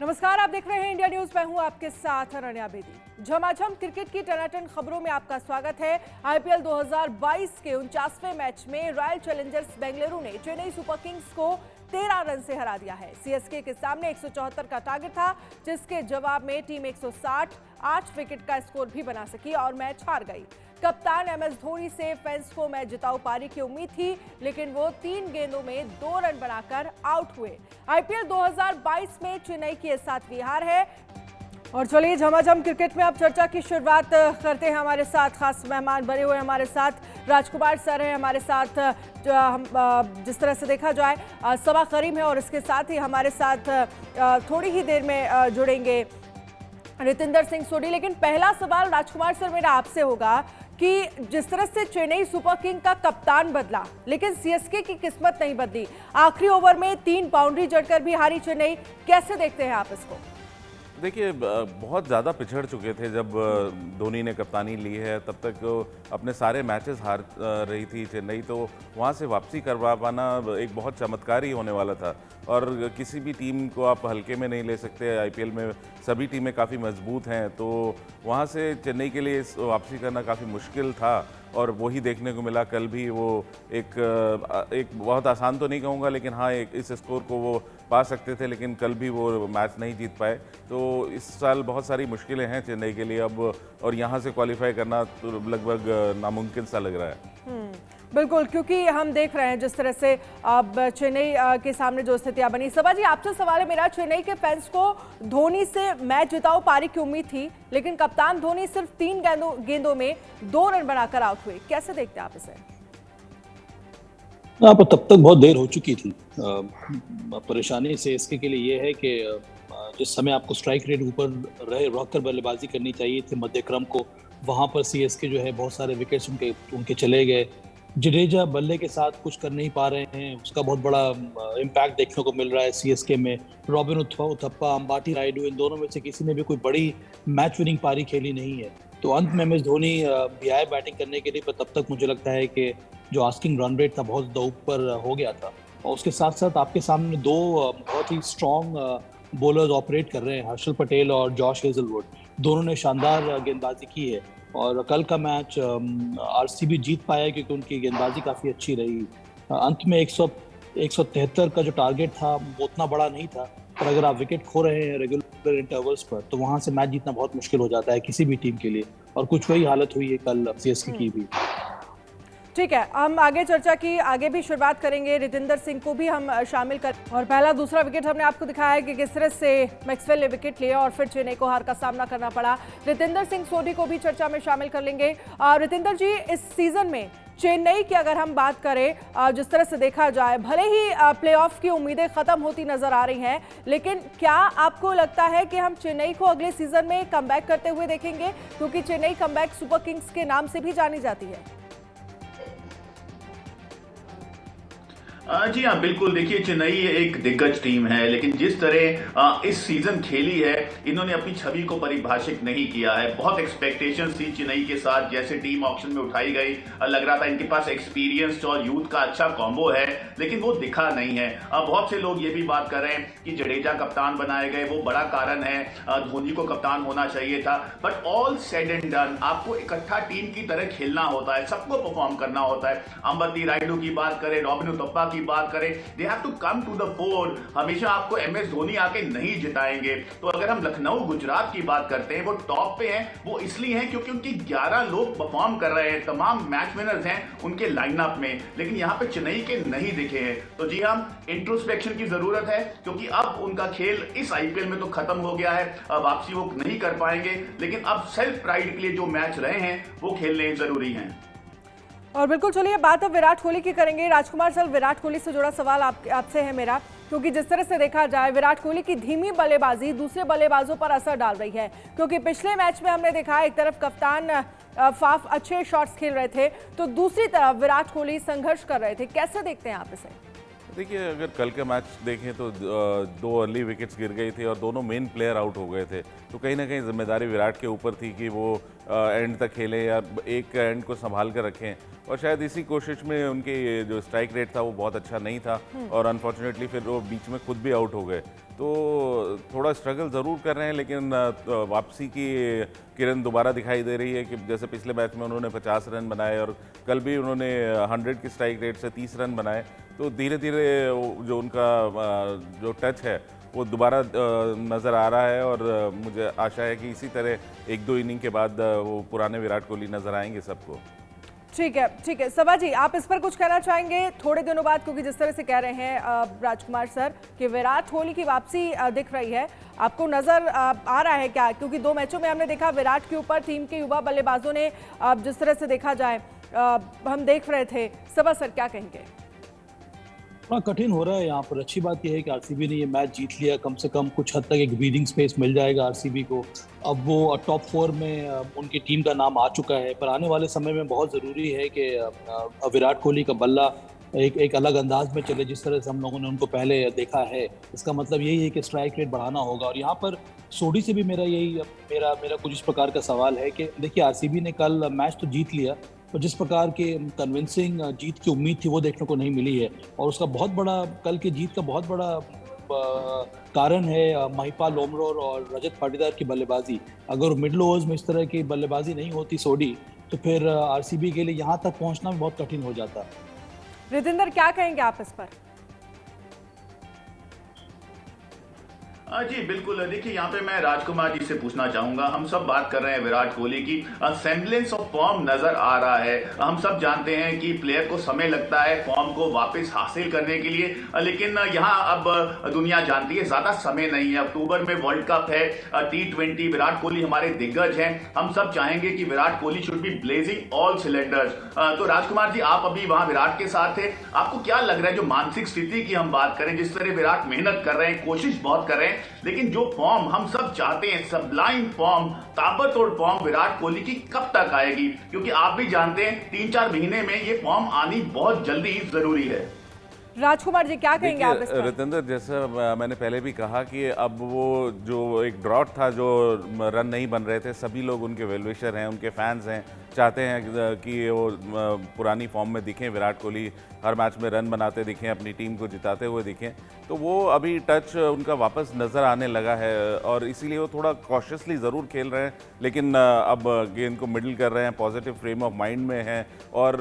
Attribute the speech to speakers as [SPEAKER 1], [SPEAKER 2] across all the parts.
[SPEAKER 1] नमस्कार, आप देख रहे हैं इंडिया न्यूज। मैं हूं आपके साथ अनन्या बेदी। झमाझम क्रिकेट की टनाटन खबरों में आपका स्वागत है। आईपीएल 2022 के 49वें मैच में रॉयल चैलेंजर्स बेंगलुरु ने चेन्नई सुपर किंग्स को 13 रन से हरा दिया है। सीएसके के सामने 174 का टारगेट था, जिसके जवाब में टीम 160 8 विकेट का स्कोर भी बना सकी और मैच हार गई। कप्तान एमएस धोनी से फैंस को मैच जिताऊ पारी की उम्मीद थी, लेकिन वो 3 गेंदों में 2 रन बनाकर आउट हुए। आईपीएल 2022 में चेन्नई की 7वीं हार है। और चलिए झमाझम क्रिकेट में अब चर्चा की शुरुआत करते हैं। हमारे साथ खास मेहमान बने हुए हमारे साथ राजकुमार सर हैं, हमारे साथ जो हम जिस तरह से देखा जाए सबा करीम है, और इसके साथ ही हमारे साथ थोड़ी ही देर में जुड़ेंगे रितिंदर सिंह सोडी। लेकिन पहला सवाल राजकुमार सर मेरा आपसे होगा कि जिस तरह से चेन्नई सुपर किंग का कप्तान बदला, लेकिन सीएसके की किस्मत नहीं बदली। आखिरी ओवर में 3 बाउंड्री जड़कर भी हारी चेन्नई। कैसे देखते हैं आप इसको?
[SPEAKER 2] देखिए, बहुत ज़्यादा पिछड़ चुके थे जब धोनी ने कप्तानी ली है। तब तक अपने सारे मैचेस हार रही थी चेन्नई, तो वहाँ से वापसी करवा पाना एक बहुत चमत्कार ही होने वाला था। और किसी भी टीम को आप हल्के में नहीं ले सकते। आईपीएल में सभी टीमें काफ़ी मजबूत हैं, तो वहाँ से चेन्नई के लिए वापसी करना काफ़ी मुश्किल था। और वही देखने को मिला कल भी। वो एक बहुत आसान तो नहीं कहूँगा, लेकिन हाँ, एक इस स्कोर को वो पा सकते थे, लेकिन कल भी वो मैच नहीं जीत पाए। तो इस साल बहुत सारी मुश्किलें हैं चेन्नई के लिए अब, और यहाँ से क्वालिफाई करना तो लगभग नामुमकिन सा लग रहा है।
[SPEAKER 1] बिल्कुल, क्योंकि हम देख रहे हैं जिस तरह से अब चेन्नई के सामने जो स्थितियां बनी। सबा जी, आपसे सवाल है मेरा। चेन्नई के फैंस को धोनी से मैच जिताऊ पारी की उम्मीद थी, लेकिन कप्तान धोनी सिर्फ 3 गेंदों में 2 रन बनाकर आउट हुए। कैसे देखते हैं आप इसे?
[SPEAKER 3] पर तब तक बहुत देर हो चुकी थी। परेशानी से इसके के लिए ये है कि जिस समय आपको स्ट्राइक रेट ऊपर रह कर बल्लेबाजी करनी चाहिए थी मध्यक्रम को, वहां पर सीएसके जो है बहुत सारे विकेट्स उनके चले गए। जडेजा बल्ले के साथ कुछ कर नहीं पा रहे हैं, उसका बहुत बड़ा इम्पैक्ट देखने को मिल रहा है सीएसके में। रॉबिन उथप्पा, अंबाटी रायडू, इन दोनों में से किसी ने भी कोई बड़ी मैच विनिंग पारी खेली नहीं है। तो अंत में एमएस धोनी भी आए बैटिंग करने के लिए, पर तब तक मुझे लगता है कि जो आस्किंग रन रेट था बहुत ज़्यादा ऊपर हो गया था। और उसके साथ साथ आपके सामने 2 बहुत ही स्ट्रॉन्ग बॉलर्स ऑपरेट कर रहे हैं, हर्षल पटेल और जॉश हेजलवुड। दोनों ने शानदार गेंदबाजी की है, और कल का मैच आरसीबी जीत पाया क्योंकि उनकी गेंदबाजी काफ़ी अच्छी रही। अंत में 173 का जो टारगेट था वो उतना बड़ा नहीं था, पर अगर आप विकेट खो रहे हैं रेगुलर इंटरवल्स पर, तो वहां से मैच जीतना बहुत मुश्किल हो जाता है किसी भी टीम के लिए। और कुछ वही हालत हुई है कल सीएसके की भी।
[SPEAKER 1] ठीक है, हम आगे चर्चा की आगे भी शुरुआत करेंगे। रितिंदर सिंह को भी हम शामिल कर, और पहला दूसरा विकेट हमने आपको दिखाया है कि किस तरह से मैक्सवेल ने विकेट लिया और फिर चेन्नई को हार का सामना करना पड़ा। रितिंदर सिंह सोडी को भी चर्चा में शामिल कर लेंगे। रितिंदर जी, इस सीजन में चेन्नई की अगर हम बात करें, जिस तरह से देखा जाए, भले ही प्लेऑफ की उम्मीदें खत्म होती नजर आ रही हैं, लेकिन क्या आपको लगता है कि हम चेन्नई को अगले सीजन में कमबैक करते हुए देखेंगे? क्योंकि चेन्नई कमबैक सुपर किंग्स के नाम से भी जानी जाती है।
[SPEAKER 4] जी हाँ, बिल्कुल। देखिए, चेन्नई एक दिग्गज टीम है, लेकिन जिस तरह इस सीजन खेली है, इन्होंने अपनी छवि को परिभाषित नहीं किया है। बहुत एक्सपेक्टेशंस थी चेन्नई के साथ, जैसे टीम ऑक्शन में उठाई गई। लग रहा था इनके पास एक्सपीरियंस और यूथ का अच्छा कॉम्बो है, लेकिन वो दिखा नहीं है। बहुत से लोग ये भी बात कर रहे हैं कि जडेजा कप्तान बनाए गए, वो बड़ा कारण है। धोनी को कप्तान होना चाहिए था। But all said and done, आपको इकट्ठा टीम की तरह खेलना होता है, सबको परफॉर्म करना होता है। अंबती रायडू की बात करें, रॉबिन उथप्पा की बात करें, they have to come to the four. हमेशा आपको एमएस धोनी आके नहीं जिताएंगे। तो अगर हम लखनऊ गुजरात की बात करते हैं, वो टॉप पे हैं। वो इसलिए हैं क्योंकि उनकी 11 लोग परफॉर्म कर रहे हैं, तमाम मैच विनर्स हैं उनके लाइनअप में, लेकिन यहां पे चेन्नई के नहीं दिखे हैं। तो जी हाँ, इंट्रोस्पेक्शन की जरूरत है, क्योंकि अब उनका खेल इस आईपीएल में तो खत्म हो गया है। अब वापसी वो नहीं कर पाएंगे, लेकिन अब सेल्फ प्राइड के लिए जो मैच रहे हैं वो खेलने जरूरी हैं।
[SPEAKER 1] और बिल्कुल, चलिए बात अब विराट कोहली की करेंगे। राजकुमार सर, विराट कोहली से जुड़ा सवाल आपसे है मेरा, क्योंकि जिस तरह से देखा जाए विराट कोहली की धीमी बल्लेबाजी दूसरे बल्लेबाजों पर असर डाल रही है। क्योंकि पिछले मैच में हमने देखा एक तरफ कप्तान फाफ अच्छे शॉट्स खेल रहे थे, तो दूसरी तरफ विराट कोहली संघर्ष कर रहे थे। कैसे देखते हैं आप इसे?
[SPEAKER 2] देखिए, अगर कल के मैच देखें तो 2 अर्ली विकेट्स गिर गई थी और दोनों मेन प्लेयर आउट हो गए थे। तो कहीं ना कहीं जिम्मेदारी विराट के ऊपर थी कि वो एंड तक खेलें या एक एंड को संभाल कर रखें, और शायद इसी कोशिश में उनके जो स्ट्राइक रेट था वो बहुत अच्छा नहीं था और अनफॉर्चुनेटली फिर वो बीच में खुद भी आउट हो गए। तो थोड़ा स्ट्रगल ज़रूर कर रहे हैं, लेकिन वापसी की किरण दोबारा दिखाई दे रही है कि जैसे पिछले मैच में उन्होंने 50 रन बनाए और कल भी उन्होंने 100 की स्ट्राइक रेट से 30 रन बनाए। तो धीरे धीरे जो उनका जो टच है वो दोबारा नज़र आ रहा है, और मुझे आशा है कि इसी तरह एक दो इनिंग के बाद वो पुराने विराट कोहली नज़र आएंगे सबको।
[SPEAKER 1] ठीक है सबा जी, आप इस पर कुछ कहना चाहेंगे थोड़े दिनों बाद, क्योंकि जिस तरह से कह रहे हैं राजकुमार सर कि विराट कोहली की वापसी दिख रही है, आपको नजर आ रहा है क्या? क्योंकि 2 मैचों में हमने देखा विराट के ऊपर टीम के युवा बल्लेबाजों ने जिस तरह से देखा जाए हम देख रहे थे। सबा सर क्या कहेंगे?
[SPEAKER 3] थोड़ा कठिन हो रहा है यहाँ पर। अच्छी बात यह है कि आरसीबी ने ये मैच जीत लिया, कम से कम कुछ हद तक एक ब्रीदिंग स्पेस मिल जाएगा आरसीबी को। अब वो टॉप 4 में उनकी टीम का नाम आ चुका है, पर आने वाले समय में बहुत ज़रूरी है कि विराट कोहली का बल्ला एक अलग अंदाज में चले, जिस तरह से हम लोगों ने उनको पहले देखा है। इसका मतलब यही है कि स्ट्राइक रेट बढ़ाना होगा। और यहाँ पर सोडी से भी मेरा कुछ इस प्रकार का सवाल है कि देखिए, आरसीबी ने कल मैच तो जीत लिया, तो जिस प्रकार के कन्विंसिंग जीत की उम्मीद थी वो देखने को नहीं मिली है। और उसका बहुत बड़ा, कल की जीत का बहुत बड़ा कारण है महिपाल लोमरोर और रजत पाटीदार की बल्लेबाजी। अगर मिडिल ओवर्स में इस तरह की बल्लेबाजी नहीं होती सोडी, तो फिर आरसीबी के लिए यहाँ तक पहुँचना भी बहुत कठिन हो जाता।
[SPEAKER 1] रितेंद्र क्या कहेंगे आप इस पर?
[SPEAKER 4] जी बिल्कुल, देखिए यहाँ पे मैं राजकुमार जी से पूछना चाहूंगा। हम सब बात कर रहे हैं विराट कोहली की, सेम्बलेंस ऑफ फॉर्म नजर आ रहा है। हम सब जानते हैं कि प्लेयर को समय लगता है फॉर्म को वापस हासिल करने के लिए, लेकिन यहाँ अब दुनिया जानती है ज्यादा समय नहीं है। अक्टूबर में वर्ल्ड कप है, T20, विराट कोहली हमारे दिग्गज हैं। हम सब चाहेंगे कि Virat Kohli should be blazing all cylinders. तो राजकुमार जी, आप अभी वहां विराट के साथ थे, आपको क्या लग रहा है, जो मानसिक स्थिति की हम बात करें, जिस तरह विराट मेहनत कर रहे हैं, कोशिश बहुत कर रहे हैं, लेकिन जो फॉर्म हम सब चाहते हैं, सबलाइन फॉर्म, ताबड़तोड़ फॉर्म विराट कोहली की कब तक आएगी? क्योंकि आप भी जानते हैं 3-4 महीने में ये फॉर्म आनी बहुत जल्दी जरूरी है।
[SPEAKER 1] राजकुमार जी क्या कहेंगे आप इस पर?
[SPEAKER 2] रितेंद्र, जैसा मैंने पहले भी कहा कि अब वो जो एक ड्रॉट था, जो रन नहीं बन रहे थे, सभी लोग उनके वेलविशर हैं, उनके फैंस हैं, चाहते हैं कि वो पुरानी फॉर्म में दिखें, विराट कोहली हर मैच में रन बनाते दिखें, अपनी टीम को जिताते हुए दिखें। तो वो अभी टच उनका वापस नज़र आने लगा है और इसीलिए वो थोड़ा कॉशियसली ज़रूर खेल रहे हैं, लेकिन अब गेंद को मिडल कर रहे हैं, पॉजिटिव फ्रेम ऑफ माइंड में हैं और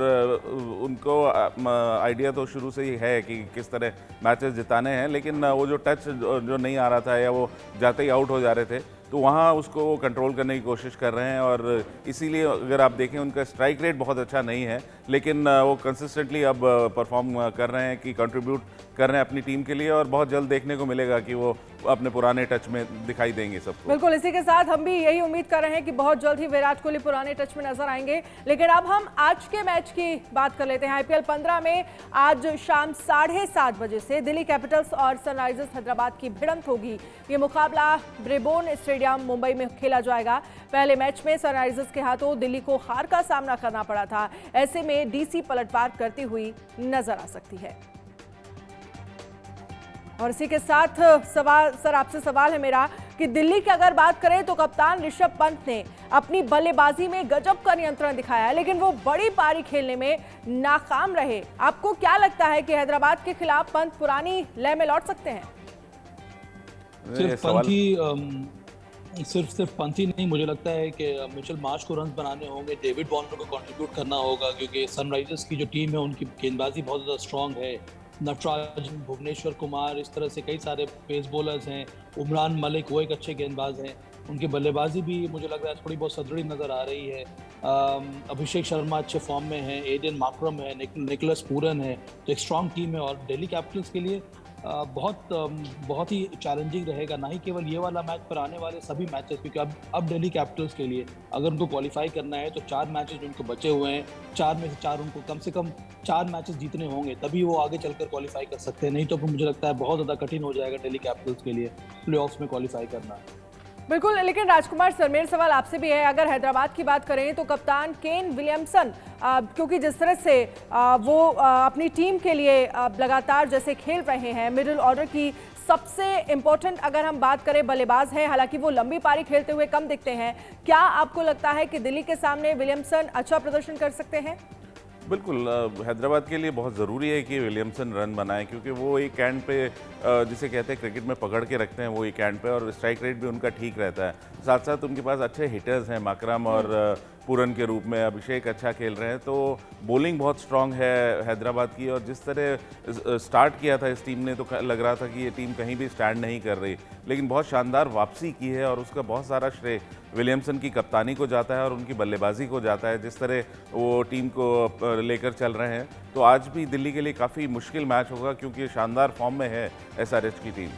[SPEAKER 2] उनको आइडिया तो शुरू से ही है कि किस तरह मैचेस जिताने हैं। लेकिन वो जो टच जो नहीं आ रहा था या वो जाते ही आउट हो जा रहे थे, तो वहाँ उसको वो कंट्रोल करने की कोशिश कर रहे हैं और इसीलिए अगर आप देखें उनका स्ट्राइक रेट बहुत अच्छा नहीं है, लेकिन वो कंसिस्टेंटली अब परफॉर्म कर रहे हैं कि कंट्रीब्यूट कर रहे हैं अपनी टीम के लिए और बहुत जल्द देखने को मिलेगा कि वो अपने पुराने टच में दिखाई देंगे सबको।
[SPEAKER 1] बिल्कुल, इसी के साथ हम भी यही उम्मीद कर रहे हैं कि बहुत जल्द ही विराट कोहली पुराने टच में नजर आएंगे। लेकिन अब हम आज के मैच की बात कर लेते हैं। IPL 15 में आज शाम 7:30 बजे से दिल्ली कैपिटल्स और सनराइजर्स हैदराबाद की भिड़ंत होगी। ये मुकाबला ब्रेबोर्न स्टेडियम मुंबई में खेला जाएगा। पहले मैच में सनराइजर्स के हाथों दिल्ली को हार का सामना करना पड़ा था। ऐसे में DC पलटवार करती हुई नजर आ सकती है। और इसी के साथ सर आपसे सवाल है मेरा कि दिल्ली की अगर बात करें तो कप्तान ऋषभ पंत ने अपनी बल्लेबाजी में गजब का नियंत्रण दिखाया है, लेकिन वो बड़ी पारी खेलने में नाकाम रहे। आपको क्या लगता है कि हैदराबाद के खिलाफ पंत पुरानी लय में लौट सकते हैं?
[SPEAKER 3] सिर्फ पंत ही नहीं, मुझे लगता है कि मिचेल मार्श को रन बनाने होंगे, डेविड वार्नर को कंट्रीब्यूट करना होगा, क्योंकि सनराइजर्स की जो टीम है उनकी गेंदबाजी बहुत ज़्यादा स्ट्रांग है। नटराजन, भुवनेश्वर कुमार, इस तरह से कई सारे पेस बॉलर्स हैं। उमरान मलिक वो एक अच्छे गेंदबाज हैं। उनकी बल्लेबाजी भी मुझे लग रहा है थोड़ी बहुत सुदृढ़ नज़र आ रही है। अभिषेक शर्मा अच्छे फॉर्म में है, एडेन मार्करम है, निकोलस पूरन है, तो एक स्ट्रांग टीम है। और दिल्ली कैपिटल्स के लिए बहुत ही चैलेंजिंग रहेगा, ना ही केवल ये वाला मैच पर आने वाले सभी मैचेस, क्योंकि अब दिल्ली कैपिटल्स के लिए अगर उनको क्वालिफाई करना है तो 4 मैचेस उनको बचे हुए हैं, 4 में से 4 उनको कम से कम 4 मैचेस जीतने होंगे, तभी वो आगे चलकर क्वालिफाई कर सकते हैं। नहीं तो मुझे लगता है बहुत ज़्यादा कठिन हो जाएगा दिल्ली कैपिटल्स के लिए प्लेऑफ्स में क्वालिफाई करना।
[SPEAKER 1] बिल्कुल, लेकिन राजकुमार सर मेरा सवाल आपसे भी है, अगर हैदराबाद की बात करें तो कप्तान केन विलियमसन, क्योंकि जिस तरह से वो अपनी टीम के लिए लगातार जैसे खेल रहे हैं, मिडिल ऑर्डर की सबसे इंपॉर्टेंट अगर हम बात करें बल्लेबाज है, हालांकि वो लंबी पारी खेलते हुए कम दिखते हैं, क्या आपको लगता है कि दिल्ली के सामने विलियमसन अच्छा प्रदर्शन कर सकते हैं?
[SPEAKER 2] बिल्कुल, हैदराबाद के लिए बहुत ज़रूरी है कि विलियमसन रन बनाए, क्योंकि वो एक एंड पे जिसे कहते हैं क्रिकेट में पकड़ के रखते हैं, वो एक एंड पे, और स्ट्राइक रेट भी उनका ठीक रहता है। साथ साथ उनके पास अच्छे हिटर्स हैं, माकरम और पूरन के रूप में अभिषेक अच्छा खेल रहे हैं, तो बॉलिंग बहुत स्ट्रांग है हैदराबाद की। और जिस तरह स्टार्ट किया था इस टीम ने, तो लग रहा था कि ये टीम कहीं भी स्टैंड नहीं कर रही, लेकिन बहुत शानदार वापसी की है और उसका बहुत सारा श्रेय विलियमसन की कप्तानी को जाता है और उनकी बल्लेबाजी को जाता है, जिस तरह वो टीम को लेकर चल रहे हैं। तो आज भी दिल्ली के लिए काफ़ी मुश्किल मैच होगा, क्योंकि शानदार फॉर्म में है एसआरएच की टीम।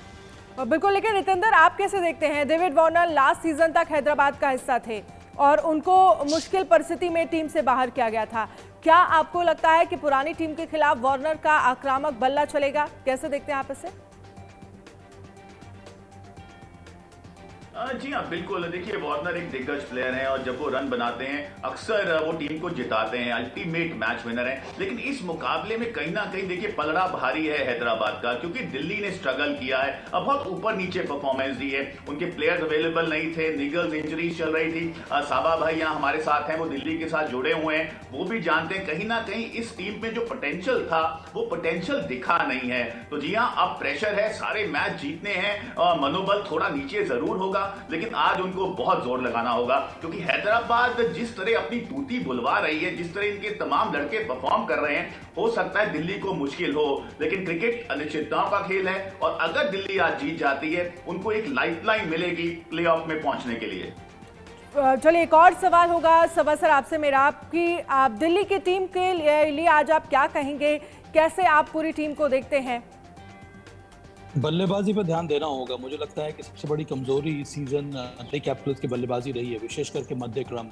[SPEAKER 1] बिल्कुल, लेकिन रितेंद्र, आप कैसे देखते हैं? डेविड वार्नर लास्ट सीजन तक हैदराबाद का हिस्सा थे और उनको मुश्किल परिस्थिति में टीम से बाहर किया गया था। क्या आपको लगता है कि पुरानी टीम के खिलाफ वार्नर का आक्रामक बल्ला चलेगा? कैसे देखते हैं आप इसे?
[SPEAKER 4] जी हाँ, बिल्कुल। देखिए, वार्नर एक दिग्गज प्लेयर हैं और जब वो रन बनाते हैं अक्सर वो टीम को जिताते हैं, अल्टीमेट मैच विनर हैं। लेकिन इस मुकाबले में कहीं ना कहीं देखिए पलड़ा भारी है हैदराबाद का, क्योंकि दिल्ली ने स्ट्रगल किया है, अब बहुत ऊपर नीचे परफॉर्मेंस दी है। उनके प्लेयर्स अवेलेबल नहीं थे, निगल्स इंजरी चल रही थी। साबा भाई यहाँ हमारे साथ हैं, वो दिल्ली के साथ जुड़े हुए हैं, वो भी जानते हैं कहीं ना कहीं इस टीम में जो पोटेंशियल था वो पोटेंशियल दिखा नहीं है। तो जी हाँ, अब प्रेशर है, सारे मैच जीतने हैं, मनोबल थोड़ा नीचे जरूर होगा, लेकिन आज उनको बहुत जोर लगाना होगा, क्योंकि हैदराबाद जिस तरह अपनी टूटी बुलवा रही है, जिस तरह इनके तमाम लड़के परफॉर्म कर रहे हैं, हो सकता है दिल्ली को मुश्किल हो। लेकिन क्रिकेट अनिश्चितताओं का खेल है और अगर दिल्ली आज जीत जाती है उनको एक लाइफलाइन मिलेगी प्लेऑफ में पहुंचने के लिए।
[SPEAKER 1] चलिए, एक और सवाल होगा सर आपसे मेरा, आप दिल्ली की टीम के लिए आज आप क्या कहेंगे? कैसे आप पूरी टीम को देखते हैं?
[SPEAKER 3] बल्लेबाजी पर ध्यान देना होगा। मुझे लगता है कि सबसे बड़ी कमजोरी इस सीजन दिल्ली कैपिटल्स की बल्लेबाजी रही है, विशेष करके मध्य क्रम।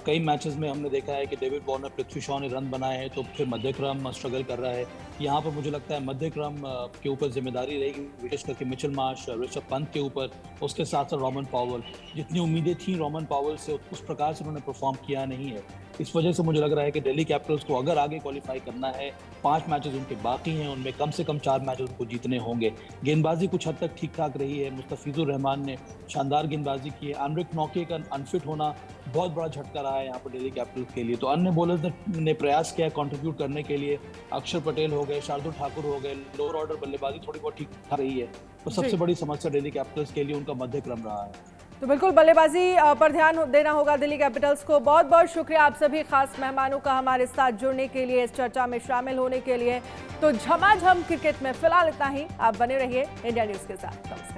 [SPEAKER 3] कई मैचेस में हमने देखा है कि डेविड वार्नर, पृथ्वी शॉ ने रन बनाए हैं, तो फिर मध्य क्रम स्ट्रगल कर रहा है। यहाँ पर मुझे लगता है मध्य क्रम के ऊपर जिम्मेदारी रहेगी, विशेष करके मिचेल मार्श, ऋषभ पंत के ऊपर, उसके साथ साथ रोमन पॉवेल। जितनी उम्मीदें थी रोमन पॉवेल से, उस प्रकार से उन्होंने परफॉर्म किया नहीं है। इस वजह से मुझे लग रहा है कि दिल्ली कैपिटल्स को अगर आगे क्वालिफाई करना है, 5 मैचेस उनके बाकी हैं, उनमें कम से कम 4 मैचेस उनको जीतने होंगे। गेंदबाजी कुछ हद तक ठीक ठाक रही है, मुस्तफिजुर रहमान ने शानदार गेंदबाजी की है। एनरिक नॉके का अनफिट होना बहुत बड़ा झटका रहा है यहाँ पर दिल्ली कैपिटल्स के लिए। तो अन्य बॉलर्स ने प्रयास किया कंट्रीब्यूट करने के लिए, अक्षर पटेल हो गए, शार्दुल ठाकुर हो गए, लोअर ऑर्डर बल्लेबाजी थोड़ी बहुत ठीक ठाक रही है। तो सबसे बड़ी समस्या दिल्ली कैपिटल्स के लिए उनका मध्य क्रम रहा है।
[SPEAKER 1] तो बिल्कुल बल्लेबाजी पर ध्यान देना होगा दिल्ली कैपिटल्स को। बहुत बहुत शुक्रिया आप सभी खास मेहमानों का हमारे साथ जुड़ने के लिए, इस चर्चा में शामिल होने के लिए। तो झमाझम क्रिकेट में फिलहाल इतना ही। आप बने रहिए इंडिया न्यूज़ के साथ।